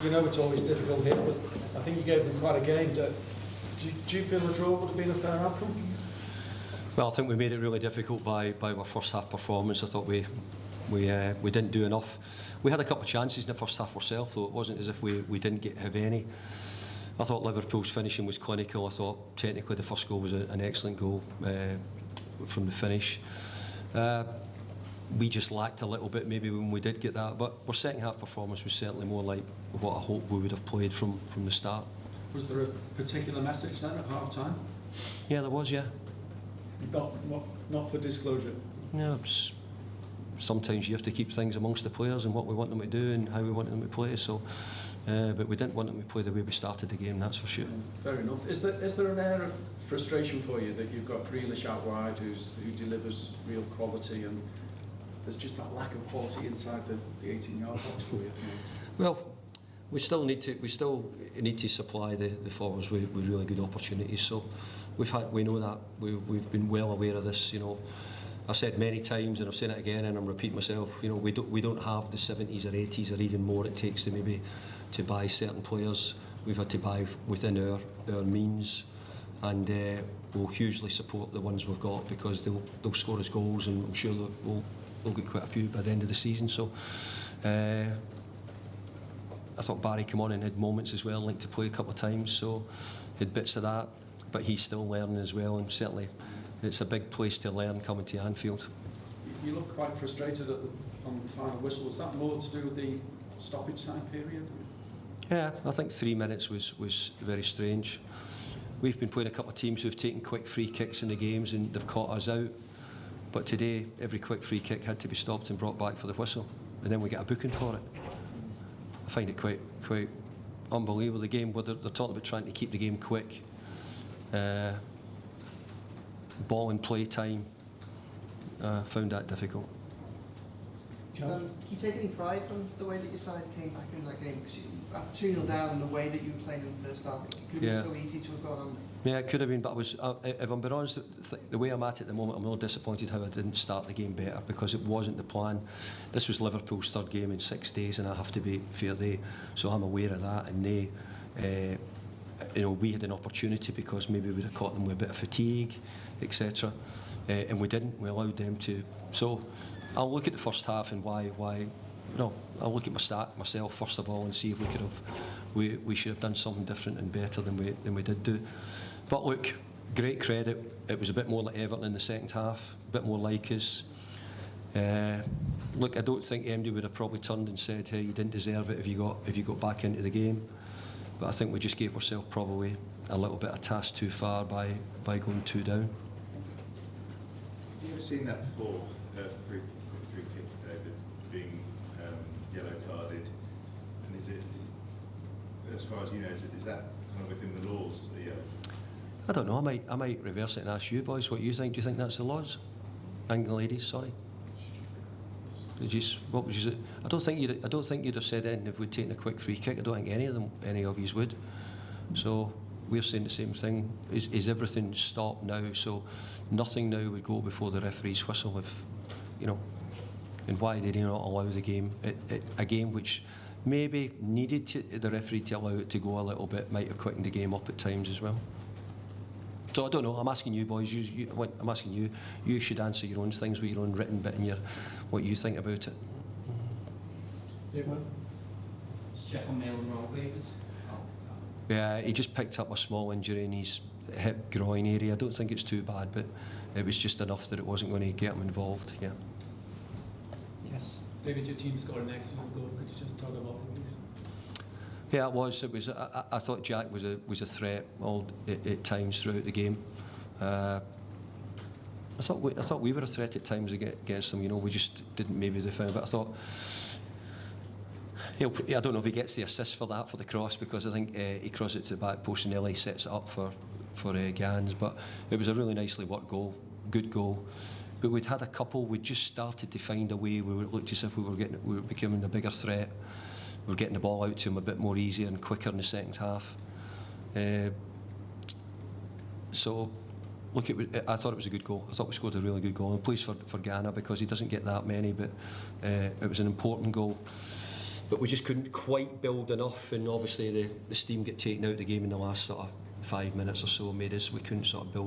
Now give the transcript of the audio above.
You know it's always difficult here, but I think you gave them quite a game. Do you feel the draw would have been a fair outcome? Well, I think we made it really difficult by our first half performance. I thought we didn't do enough. We had a couple of chances in the first half ourselves, though it wasn't as if we didn't have any. I thought Liverpool's finishing was clinical. I thought technically the first goal was an excellent goal from the finish. We just lacked a little bit maybe when we did get that, but our second half performance was certainly more like what I hoped we would have played from the start. Was there a particular message then at half time? Yeah, there was, yeah. Not for disclosure? No, sometimes you have to keep things amongst the players and what we want them to do and how we want them to play, so but we didn't want them to play the way we started the game, that's for sure. Fair enough. Is there an air of frustration for you that you've got Grealish out wide who delivers real quality, and there's just that lack of quality inside the 18-yard box for you? Well, we still need to supply the forwards with really good opportunities. So we know that we've been well aware of this. You know, I've said many times, and I've said it again, and I'm repeating myself. You know, we don't have the 70s or 80s or even more it takes to maybe to buy certain players. We've had to buy within our means, and we'll hugely support the ones we've got because they'll score us goals, and I'm sure we'll get quite a few by the end of the season. So I thought Barry came on and had moments as well, linked to play a couple of times, so had bits of that, but he's still learning as well, and certainly it's a big place to learn coming to Anfield. You look quite frustrated on the final whistle. Is that more to do with the stoppage time period? Yeah, I think 3 minutes was very strange. We've been playing a couple of teams who've taken quick free kicks in the games and they've caught us out, but today every quick free kick had to be stopped and brought back for the whistle, and then we get a booking for it. I find it quite unbelievable. The game, where they're talking about trying to keep the game quick, ball and play time, found that difficult. Can you take any pride from the way that your side came back in that game? Because you got 2-0 down, and the way that you were playing in the first half, it could have been so easy to have gone under. Yeah, it could have been, but if I'm being honest, the way I'm at the moment, I'm a little disappointed how I didn't start the game better, because it wasn't the plan. This was Liverpool's third game in 6 days, and I have to be fair, so I'm aware of that, and we had an opportunity because maybe we'd have caught them with a bit of fatigue, etc. And we didn't. We allowed them to. So I'll look at the first half and why. I'll look at myself first of all and see if we should have done something different and better than we did do. But look, great credit. It was a bit more like Everton in the second half, a bit more like us. Look, I don't think MD would have probably turned and said, "Hey, you didn't deserve it if you got back into the game." But I think we just gave ourselves probably a little bit of task too far by going 2 down. Have you ever seen that before? Free kick, David, being yellow carded, and is it, as far as you know, is that kind of within the laws? I don't know. I might reverse it and ask you boys what you think. Do you think that's the laws? And the ladies, sorry. What was you? I don't think you'd have said anything if we'd taken a quick free kick. I don't think any of you would. So we're saying the same thing. Is everything stopped now? So nothing now would go before the referee's whistle, if and why did he not allow the game? A game which maybe needed the referee to allow it to go a little bit, might have quickened the game up at times as well. So I don't know. I'm asking you boys. I'm asking you. You should answer your own things with your own written bit and what you think about it. Yeah, he just picked up a small injury in his hip groin area. I don't think it's too bad, but it was just enough that it wasn't going to get him involved. Yeah. Yes. David, your team scored an excellent goal. Could you just talk about it, please? Yeah, it was. I thought Jack was a threat at times throughout the game. I thought we were a threat at times against them. We just didn't maybe defend. But I thought, I don't know if he gets the assist for the cross, because I think he crosses it to the back post and Ellie sets it up for Gans. But it was a really nicely worked goal, good goal. But we'd had a couple. We just started to find a way. We looked as if we were becoming a bigger threat. We're getting the ball out to him a bit more easier and quicker in the second half. So, look, I thought it was a good goal. I thought we scored a really good goal. I'm pleased for Ghana, because he doesn't get that many, but it was an important goal. but we just couldn't quite build enough, and obviously the steam get taken out of the game in the last sort of 5 minutes or so made us, we couldn't sort of build